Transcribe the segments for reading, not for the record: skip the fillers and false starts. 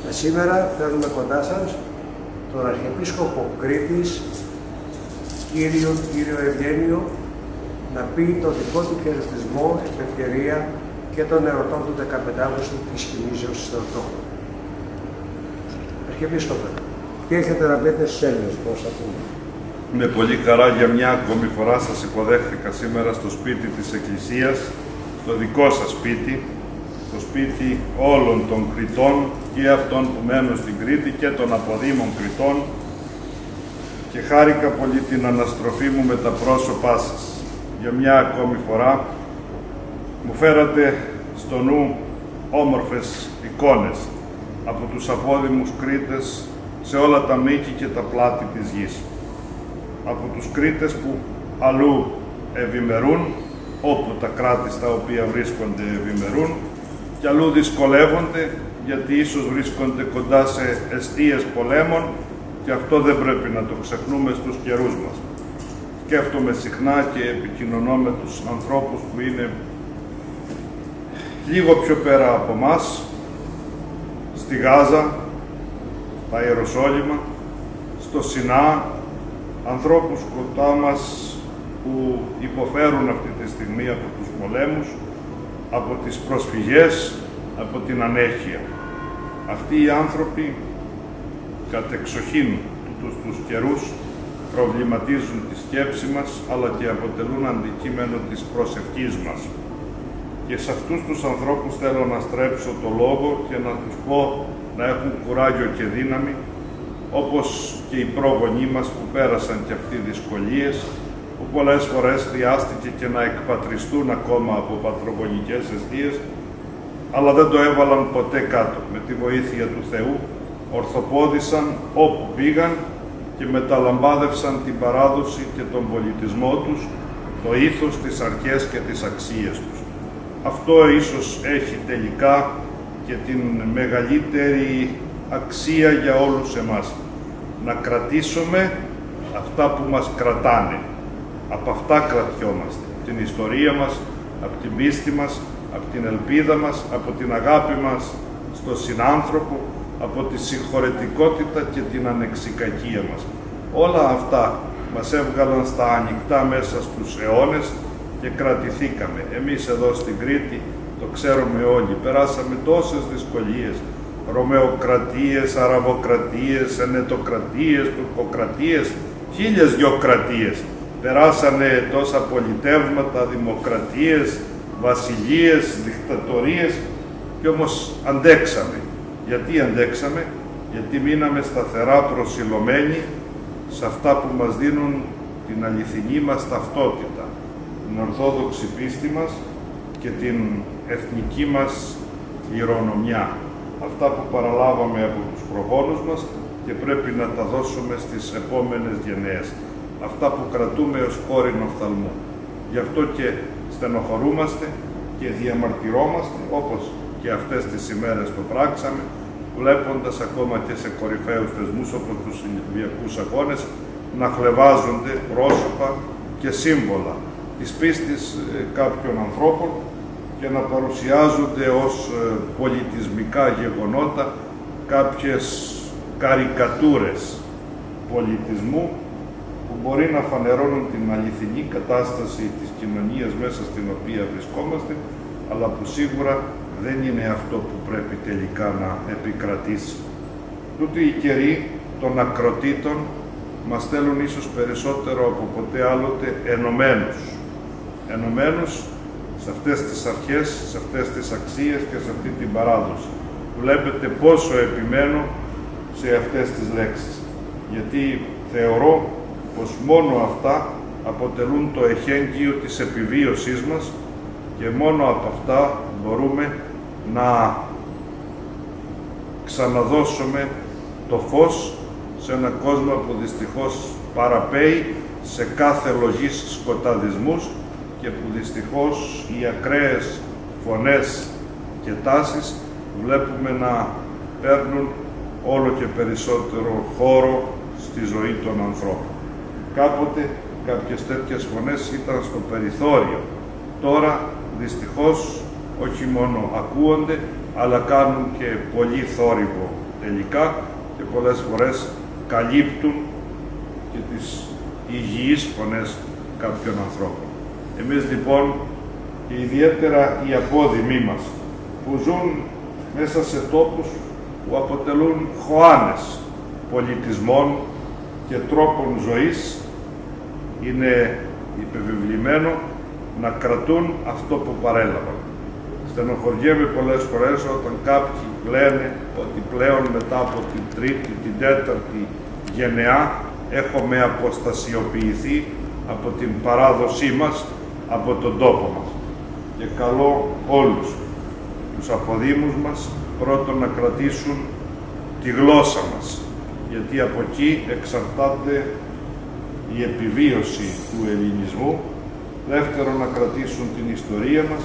Σήμερα φέρνουμε κοντά σας τον Αρχιεπίσκοπο Κρήτης, κύριο Ευγένιο, να πει το δικό του χαιρετισμό στην ευκαιρία και των εορτών του 15 Αύγουστου της Κινήσεως της Θεοτόκου. Αρχιεπίσκοπε, τι έχετε να πείτε στους Έλληνες, πώς θα πούμε? Με πολύ χαρά για μια ακόμη φορά σας υποδέχθηκα σήμερα στο σπίτι της Εκκλησίας, στο δικό σας σπίτι, το σπίτι όλων των Κρητών και αυτών που μένουν στην Κρήτη και των αποδήμων Κρητών, και χάρηκα πολύ την αναστροφή μου με τα πρόσωπά σας. Για μια ακόμη φορά μου φέρατε στο νου όμορφες εικόνες από τους απόδημους Κρήτες σε όλα τα μήκη και τα πλάτη της γης. Από τους Κρήτες που αλλού ευημερούν, όπου τα κράτη στα οποία βρίσκονται ευημερούν, και αλλού δυσκολεύονται, γιατί ίσως βρίσκονται κοντά σε εστίες πολέμων, και αυτό δεν πρέπει να το ξεχνούμε στους καιρούς μας. Σκέφτομαι συχνά και επικοινωνώ με τους ανθρώπους που είναι λίγο πιο πέρα από μας, στη Γάζα, στα Ιεροσόλυμα, στο Σινά, ανθρώπους κοντά μας που υποφέρουν αυτή τη στιγμή από τους πολέμους, από τις προσφυγές, από την ανέχεια. Αυτοί οι άνθρωποι κατεξοχήν τους καιρούς προβληματίζουν τη σκέψη μας, αλλά και αποτελούν αντικείμενο της προσευχής μας. Και σε αυτούς τους ανθρώπους θέλω να στρέψω το λόγο και να τους πω να έχουν κουράγιο και δύναμη, όπως και οι πρόγονοί μας που πέρασαν και αυτοί δυσκολίες, που πολλές φορές χρειάστηκε και να εκπατριστούν ακόμα από πατρογονικές αιστείες, αλλά δεν το έβαλαν ποτέ κάτω. Με τη βοήθεια του Θεού ορθοπόδησαν όπου πήγαν και μεταλαμπάδευσαν την παράδοση και τον πολιτισμό τους, το ήθος, τις αρχές και τις αξίες τους. Αυτό ίσως έχει τελικά και την μεγαλύτερη αξία για όλους εμάς. Να κρατήσουμε αυτά που μας κρατάνε. Από αυτά κρατιόμαστε. Την ιστορία μας, από την πίστη μας, από την ελπίδα μας, από την αγάπη μας στο συνάνθρωπο, από τη συγχωρετικότητα και την ανεξικακία μας. Όλα αυτά μας έβγαλαν στα ανοιχτά μέσα στους αιώνες και κρατηθήκαμε. Εμείς εδώ στην Κρήτη, το ξέρουμε όλοι, περάσαμε τόσες δυσκολίες. Ρωμαιοκρατίες, Αραβοκρατίες, Ενετοκρατίες, Τουρκοκρατίες, 1002 κρατίες. Περάσανε τόσα πολιτεύματα, δημοκρατίες, βασιλείες, δικτατορίες, και όμως αντέξαμε. Γιατί αντέξαμε? Γιατί μείναμε σταθερά προσιλωμένοι σε αυτά που μας δίνουν την αληθινή μας ταυτότητα, την ορθόδοξη πίστη μας και την εθνική μας κληρονομιά. Αυτά που παραλάβαμε από τους προγόνους μας και πρέπει να τα δώσουμε στις επόμενες γενναίες. Αυτά που κρατούμε ως κόρηνο οφθαλμού. Γι' αυτό και στενοχωρούμαστε και διαμαρτυρόμαστε, όπως και αυτές τις ημέρες το πράξαμε, βλέποντας ακόμα και σε κορυφαίους θεσμούς όπως τους Ολυμπιακούς Αγώνες να χλευάζονται πρόσωπα και σύμβολα της πίστης κάποιων ανθρώπων και να παρουσιάζονται ως πολιτισμικά γεγονότα κάποιες καρικατούρες πολιτισμού που μπορεί να φανερώνουν την αληθινή κατάσταση της κοινωνίας μέσα στην οποία βρισκόμαστε, αλλά που σίγουρα δεν είναι αυτό που πρέπει τελικά να επικρατήσει. Τούτοι οι καιροί των ακροτήτων μας θέλουν ίσως περισσότερο από ποτέ άλλοτε ενωμένους. Ενωμένους σε αυτές τις αρχές, σε αυτές τις αξίες και σε αυτή την παράδοση. Βλέπετε πόσο επιμένω σε αυτές τις λέξεις. Γιατί θεωρώ πως μόνο αυτά αποτελούν το εχέγγυο της επιβίωσής μας και μόνο από αυτά μπορούμε να ξαναδώσουμε το φως σε έναν κόσμο που δυστυχώς παραπέει σε κάθε λογής σκοταδισμούς και που δυστυχώς οι ακραίες φωνές και τάσεις βλέπουμε να παίρνουν όλο και περισσότερο χώρο στη ζωή των ανθρώπων. Κάποτε κάποιες τέτοιες φωνές ήταν στο περιθώριο. Τώρα δυστυχώς όχι μόνο ακούονται, αλλά κάνουν και πολύ θόρυβο τελικά και πολλές φορές καλύπτουν και τις υγιείς φωνές κάποιων ανθρώπων. Εμείς λοιπόν και ιδιαίτερα οι απόδημοι μας που ζουν μέσα σε τόπους που αποτελούν χωάνες πολιτισμών και τρόπων ζωής, είναι υπεβιβλημένο να κρατούν αυτό που παρέλαβαν. Στενοχωριέμαι πολλές φορές όταν κάποιοι λένε ότι πλέον μετά από την τρίτη, την τέταρτη γενεά έχουμε αποστασιοποιηθεί από την παράδοσή μας, από τον τόπο μας. Και καλώ όλους τους αποδήμους μας πρώτον να κρατήσουν τη γλώσσα μας, γιατί από εκεί εξαρτάται η επιβίωση του ελληνισμού. Δεύτερον, να κρατήσουν την ιστορία μας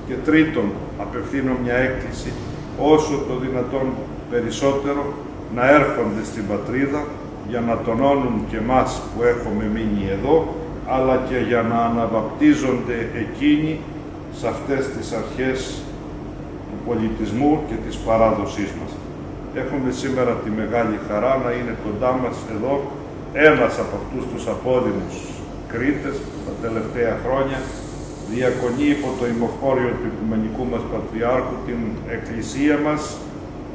και τρίτον, απευθύνω μια έκκληση όσο το δυνατόν περισσότερο να έρχονται στην πατρίδα για να τονώνουν και εμάς που έχουμε μείνει εδώ, αλλά και για να αναβαπτίζονται εκείνοι σε αυτές τις αρχές του πολιτισμού και της παράδοσής μας. Έχουμε σήμερα τη μεγάλη χαρά να είναι κοντά μας εδώ ένας από αυτούς τους απόδημους Κρήτες που τα τελευταία χρόνια διακονεί υπό το ημοχώριο του Οικουμενικού μας Πατριάρχου την εκκλησία μας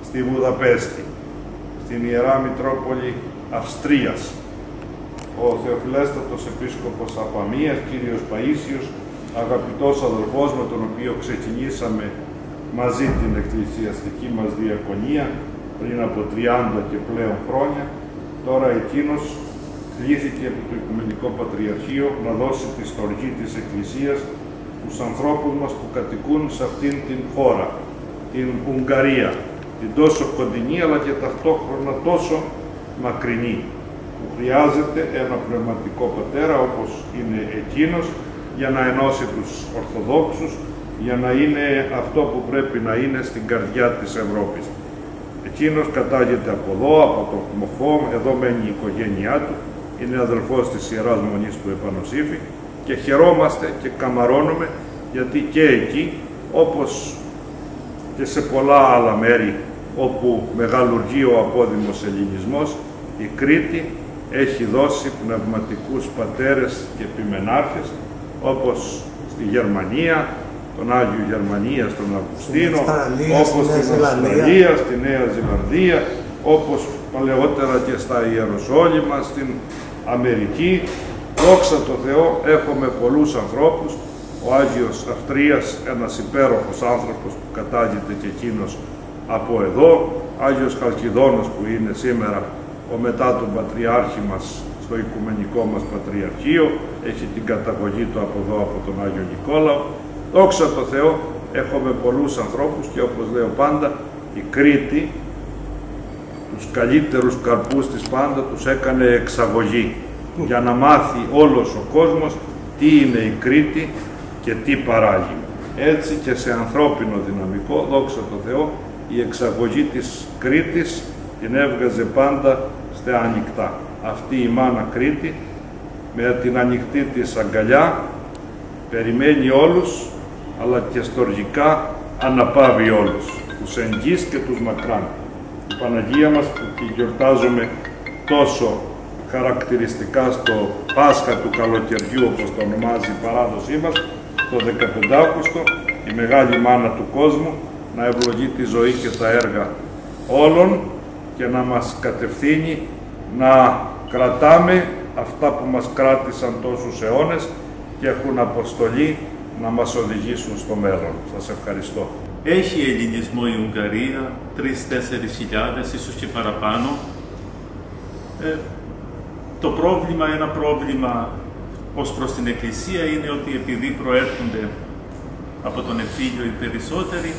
στη Βουδαπέστη, στην Ιερά Μητρόπολη Αυστρίας. Ο Θεοφιλέστατος Επίσκοπος Απαμίας, κύριος Παΐσιος, αγαπητός αδελφός με τον οποίο ξεκινήσαμε μαζί την εκκλησιαστική μας διακονία πριν από 30 και πλέον χρόνια, τώρα εκείνος κλήθηκε από το Οικουμενικό Πατριαρχείο να δώσει τη στοργή της Εκκλησίας στους ανθρώπους μας που κατοικούν σε αυτήν την χώρα, την Ουγγαρία, την τόσο κοντινή αλλά και ταυτόχρονα τόσο μακρινή, που χρειάζεται ένα πνευματικό πατέρα όπως είναι εκείνος για να ενώσει τους Ορθοδόξους, για να είναι αυτό που πρέπει να είναι στην καρδιά της Ευρώπης. Εκείνος κατάγεται από εδώ, από το Μοχό, εδώ μένει η οικογένειά του, είναι αδελφός της Ιεράς Μονής του Επανοσύφη και χαιρόμαστε και καμαρώνουμε γιατί και εκεί, όπως και σε πολλά άλλα μέρη όπου μεγαλουργεί ο απόδημος ελληνισμός, η Κρήτη έχει δώσει πνευματικούς πατέρες και επιμενάρχες, όπως στη Γερμανία, τον Άγιο Γερμανία, στον Αυγουστίνο, όπως στην Αυστραλία, στη Νέα Ζηλανδία, όπως παλαιότερα και στα Ιεροσόλυμα, στην Αμερική. Δόξα τω Θεώ, έχουμε πολλούς ανθρώπους. Ο Άγιος Αυστρίας, ένας υπέροχος άνθρωπος που κατάγεται και εκείνος από εδώ. Άγιος Χαλκιδόνος που είναι σήμερα ο μετά τον Πατριάρχη μας στο Οικουμενικό μας Πατριαρχείο, έχει την καταγωγή του από εδώ, από τον Άγιο Νικόλαο. Δόξα τω Θεώ, έχουμε πολλούς ανθρώπους και όπως λέω πάντα, η Κρήτη τους καλύτερους καρπούς της πάντα τους έκανε εξαγωγή για να μάθει όλος ο κόσμος τι είναι η Κρήτη και τι παράγει. Έτσι και σε ανθρώπινο δυναμικό, δόξα τω Θεώ, η εξαγωγή της Κρήτης την έβγαζε πάντα στα ανοιχτά. Αυτή η μάνα Κρήτη με την ανοιχτή της αγκαλιά περιμένει όλους, αλλά και στοργικά αναπαύει όλους, τους εγγύς και τους μακράν. Η Παναγία μας που τη γιορτάζουμε τόσο χαρακτηριστικά στο Πάσχα του καλοκαιριού, όπως το ονομάζει η παράδοσή μας, το 15 Αύγουστο, η μεγάλη μάνα του κόσμου, να ευλογεί τη ζωή και τα έργα όλων και να μας κατευθύνει να κρατάμε αυτά που μας κράτησαν τόσους αιώνες και έχουν αποστολή να μας οδηγήσουν στο μέλλον. Σας ευχαριστώ. Έχει ελληνισμό η Ουγγαρία, 3-4 χιλιάδες, ίσως και παραπάνω. Το πρόβλημα, ένα πρόβλημα ως προς την Εκκλησία είναι ότι επειδή προέρχονται από τον εμφύλιο οι περισσότεροι,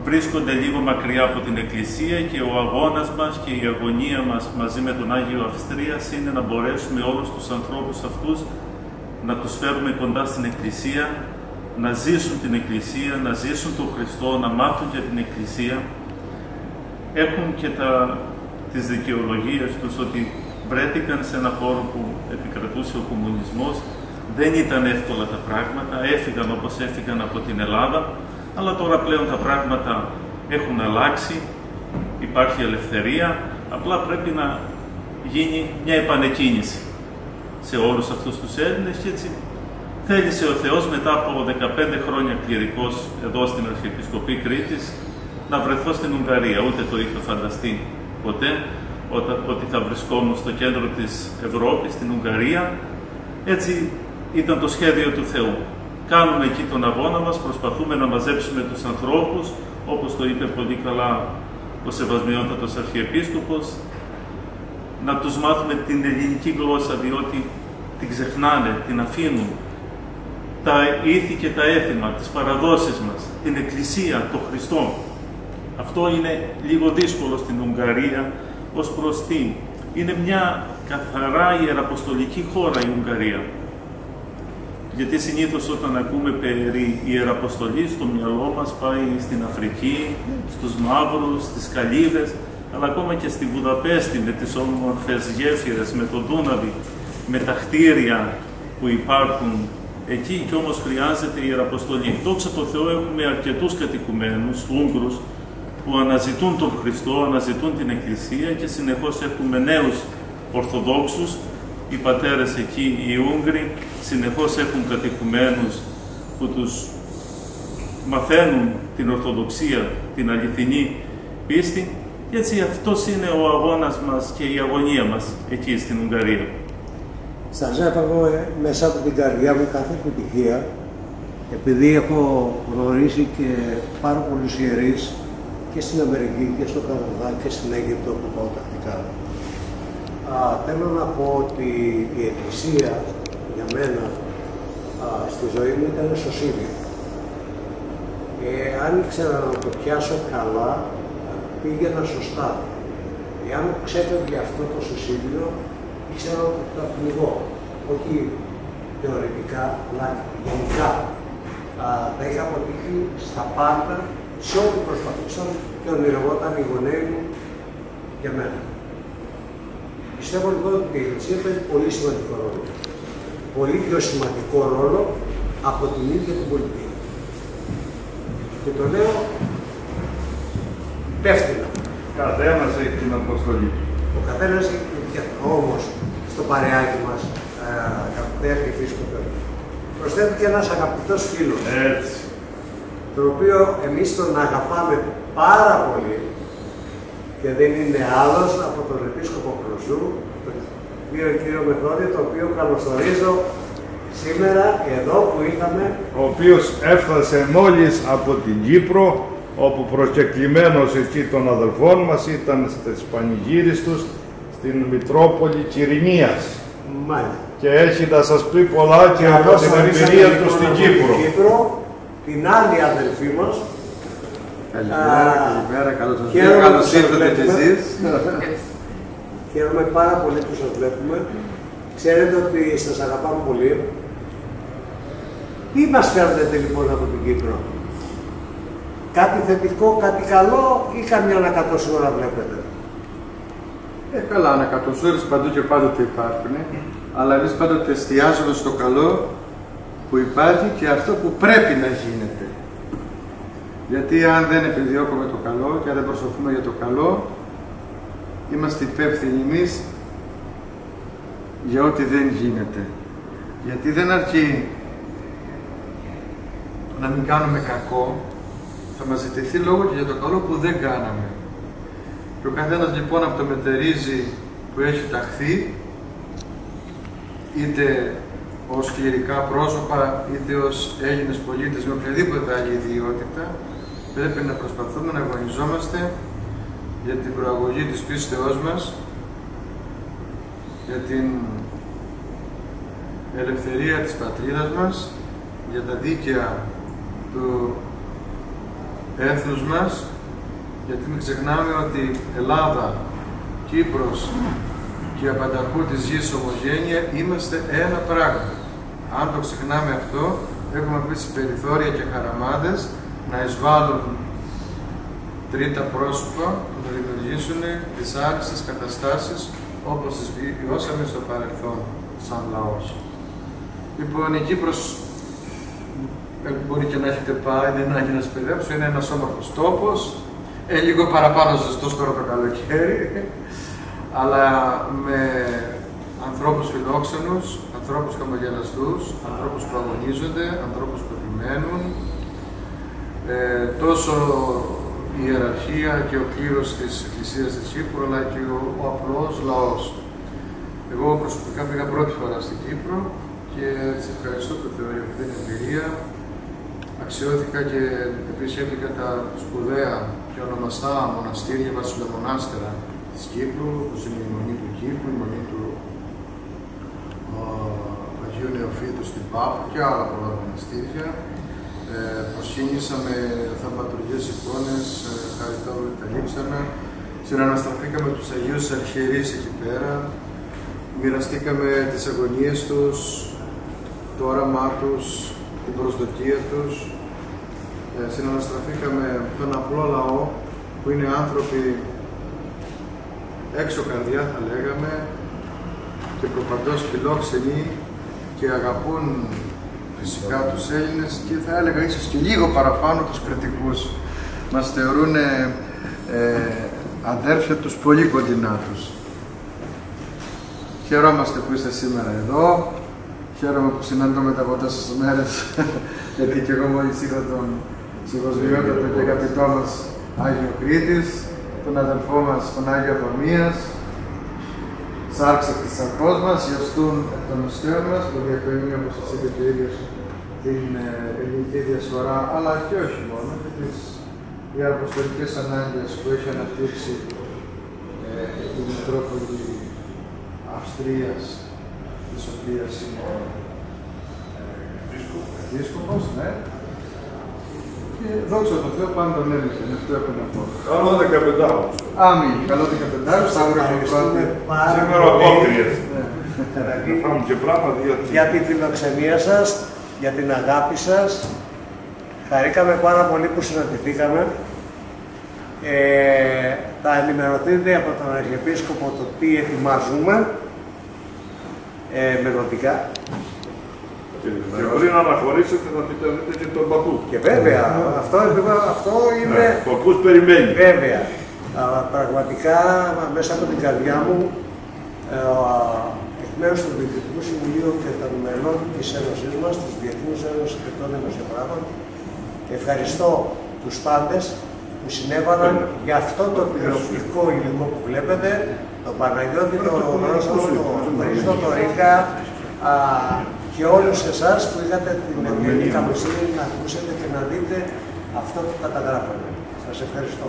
βρίσκονται λίγο μακριά από την Εκκλησία και ο αγώνας μας και η αγωνία μας μαζί με τον Άγιο Αυστρίας είναι να μπορέσουμε όλους τους ανθρώπους αυτούς να τους φέρουμε κοντά στην Εκκλησία, να ζήσουν την Εκκλησία, να ζήσουν τον Χριστό, να μάθουν για την Εκκλησία. Έχουν και τις δικαιολογίες τους ότι βρέθηκαν σε ένα χώρο που επικρατούσε ο κομμουνισμός. Δεν ήταν εύκολα τα πράγματα, έφυγαν όπως έφυγαν από την Ελλάδα, αλλά τώρα πλέον τα πράγματα έχουν αλλάξει. υπάρχει ελευθερία, απλά πρέπει να γίνει μια επανεκκίνηση σε όλους αυτούς τους Έλληνες και έτσι θέλησε ο Θεός μετά από 15 χρόνια κληρικός εδώ στην Αρχιεπισκοπή Κρήτης να βρεθώ στην Ουγγαρία. Ούτε το είχα φανταστεί ποτέ ότι θα βρισκόμουν στο κέντρο της Ευρώπης, στην Ουγγαρία. Έτσι ήταν το σχέδιο του Θεού. Κάνουμε εκεί τον αγώνα μας, προσπαθούμε να μαζέψουμε τους ανθρώπους, όπως το είπε πολύ καλά ο Σεβασμιότατος Αρχιεπίσκοπος, να τους μάθουμε την ελληνική γλώσσα, διότι την ξεχνάνε, την αφήνουν. Τα ήθη και τα έθιμα, τις παραδόσεις μας, την Εκκλησία, τον Χριστό. Αυτό είναι λίγο δύσκολο στην Ουγγαρία, ως προς τι. Είναι μια καθαρά ιεραποστολική χώρα η Ουγγαρία. Γιατί συνήθως όταν ακούμε περί ιεραποστολής, το μυαλό μας πάει στην Αφρική, στους μαύρους, στις καλύβες, αλλά ακόμα και στη Βουδαπέστη με τις όμορφες γέφυρες, με το Δούναβι, με τα κτίρια που υπάρχουν εκεί, και όμως χρειάζεται ιεραποστολή. Δόξα τω Θεώ, έχουμε αρκετούς κατοικουμένους Ούγγρους που αναζητούν τον Χριστό, αναζητούν την Εκκλησία και συνεχώς έχουμε νέους Ορθοδόξους. Οι πατέρες εκεί, οι Ούγγροι, συνεχώς έχουν κατοικουμένους που τους μαθαίνουν την Ορθοδοξία, την αληθινή πίστη. Και έτσι αυτός είναι ο αγώνας μας και η αγωνία μας εκεί στην Ουγγαρία. Σας εύχομαι μέσα από την καρδιά μου κάθε επιτυχία, επειδή έχω γνωρίσει και πάρα πολλούς ιερείς και στην Αμερική και στο Καναδά και στην Αίγυπτο που πάω τακτικά. Θέλω να πω ότι η Εκκλησία για μένα στη ζωή μου ήταν σωσίδιο. Αν ήξερα να το πιάσω καλά, πήγαινα σωστά. Εάν ξέφευγε αυτό το σωσίδιο, ήξερα ότι θα πνιγώ. Όχι θεωρητικά, αλλά γενικά. Θα είχα αποτύχει στα πάντα, σε ό,τι προσπαθούσαν και ονειρευόταν οι γονέοι μου για μένα. Πιστεύω λοιπόν ότι η Εκκλησία παίζει πολύ σημαντικό ρόλο. Πολύ πιο σημαντικό ρόλο από την ίδια την πολιτεία. Και το λέω υπεύθυνα. Καθένας έχει την αποστολή. Ο καθένας έχει, όμως στο παρεάκι μας, αγαπητέ Αρχιεπίσκοπε, προσθέτει και ένας αγαπητός φίλος. Έτσι. Το οποίο εμείς τον αγαπάμε πάρα πολύ και δεν είναι άλλος από τον Επίσκοπο Κροσού, τον κύριο Μεθόδιο, το οποίο καλωσορίζω σήμερα εδώ που ήρθαμε. Ο οποίος έφτασε μόλις από την Κύπρο, όπου προσκεκλημένος εκεί των αδελφών μας ήταν στις πανηγύρες τους στην Μητρόπολη Κυρηνίας. Μάλιστα. Και έχει να σας πει πολλά και από την εμπειρία του στην Κύπρο. Την άλλη αδελφή μας. Καλημέρα, καλώς ήρθατε και εσείς. Χαίρομαι πάρα πολύ που σας βλέπουμε. Ξέρετε ότι σας αγαπάμε πολύ. Τι μας φέρνετε λοιπόν από την Κύπρο? Κάτι θετικό, κάτι καλό ή καμιά ανακατοσούρα βλέπετε? Καλά, ανακατοσούρες παντού και πάντοτε υπάρχουν. Αλλά εμείς πάντοτε εστιάζουμε στο καλό που υπάρχει και αυτό που πρέπει να γίνεται. Γιατί αν δεν επιδιώκουμε το καλό και αν δεν προσπαθούμε για το καλό, είμαστε υπεύθυνοι εμείς για ό,τι δεν γίνεται. Γιατί δεν αρκεί να μην κάνουμε κακό, θα μας ζητηθεί λόγο και για το καλό που δεν κάναμε. Και ο καθένας λοιπόν από το μετερίζει που έχει ταχθεί, είτε ως κληρικά πρόσωπα, είτε ως Έλληνες πολίτες με οποιαδήποτε άλλη ιδιότητα, πρέπει να προσπαθούμε να αγωνιζόμαστε για την προαγωγή της πίστεώς μας, για την ελευθερία της πατρίδας μας, για τα δίκαια του έθνους μας, γιατί μην ξεχνάμε ότι Ελλάδα, Κύπρος και απανταχού της γης ομογένεια είμαστε ένα πράγμα. Αν το ξεχνάμε αυτό, έχουμε επίσης περιθώρια και χαραμάδες να εισβάλλουν τρίτα πρόσωπα που θα δημιουργήσουν τις άριστες καταστάσεις όπως τις βιώσαμε στο παρελθόν σαν λαός. Λοιπόν, η Κύπρος μπορεί και να έχετε πάει, δεν έχει να σπουδέψω, είναι ένας όμορφος τόπος, λίγο παραπάνω ζεστός τώρα το καλοκαίρι, αλλά με ανθρώπους φιλόξενους, ανθρώπους χαμογελαστούς, ανθρώπους που αγωνίζονται, ανθρώπους που επιμένουν, τόσο η ιεραρχία και ο κλήρος της Εκκλησίας της Κύπρου, αλλά και ο απλός λαός. Εγώ προσωπικά πήγα πρώτη φορά στην Κύπρο και σε ευχαριστώ το Θεό για αυτή την εμπειρία. Αξιώθηκα και επισκέφθηκα τα σπουδαία και ονομαστά μοναστήρια, βασιλομονάστερα της Κύπρου, όπως είναι η Μονή του Κύπρου, η Μονή του Αγίου Νεοφύτου στην Πάφο και άλλα πολλά μοναστήρια. Προσκύνησα με θαυματουργές εικόνες, χαριτόβροι τα λείψανα. Συναναστραφήκαμε με τους Αγίους Αρχιερείς εκεί πέρα. Μοιραστήκαμε τις αγωνίες τους, το όραμά τους, την προσδοκία τους. Συναναστραφήκαμε με τον απλό λαό, που είναι άνθρωποι έξω καρδιά θα λέγαμε, και προπαντός φιλόξενοι και αγαπούν φυσικά τους Έλληνες και θα έλεγα ίσως και λίγο παραπάνω τους κριτικούς. Μας θεωρούν αδέρφια τους πολύ κοντινά τους. Χαιρόμαστε που είστε σήμερα εδώ. Χαίρομαι που συναντούμε από τόσες μέρες, γιατί και εγώ μόλις είδα τον συμποσβιότατο και αγαπητό μας Άγιο Κρήτης, τον αδελφό μας τον Άγιο Αδομίας, σάρξα της σαρκός μας, γιοστούν εκ των οστέων μας, που διακοιμεί, όπως σας είπε και ο ίδιος, την ελληνική διασφορά, αλλά και όχι μόνο, και τις διαποστολικές ανάγκες που έχει αναπτύξει η Μητρόπολη Αυστρίας, της οποίας είναι επίσκοπος, ναι. Και δόξα τω Θεώ πάντων έλειπε, αυτό έχω να πω. Καλό 15. Αμήν, καλό 15, Σταύρο και πρώτη. Σήμερα απόκριες. Θα μου και πράγματα για τη φιλοξενία σας, για την αγάπη σας. Χαρήκαμε πάρα πολύ που συναντηθήκαμε. Θα ενημερωθείτε από τον Αρχιεπίσκοπο το τι ετοιμάζουμε μελλοντικά. Και πριν αναχωρήσετε θα πείτε και τον παππού. Και βέβαια, αυτό είναι... Ο παππούς περιμένει. Βέβαια. Αλλά πραγματικά μέσα από την καρδιά μου, εκ μέρους του Διοικητικού Συμβουλίου και των μελών της Ένωσης μας, της Διεθνούς Ένωσης και των Δημοσιογράφων, ευχαριστώ τους πάντες που συνέβαλαν για αυτό το τηλεοπτικό υλικό που βλέπετε, τον Παναγιώτη, τον Ρώσο, τον Χρήστο, τον Ρίκα και όλους εσάς που είχατε την ευγενή καλοσύνη να ακούσετε και να δείτε αυτό που καταγράφαμε. Σας ευχαριστώ.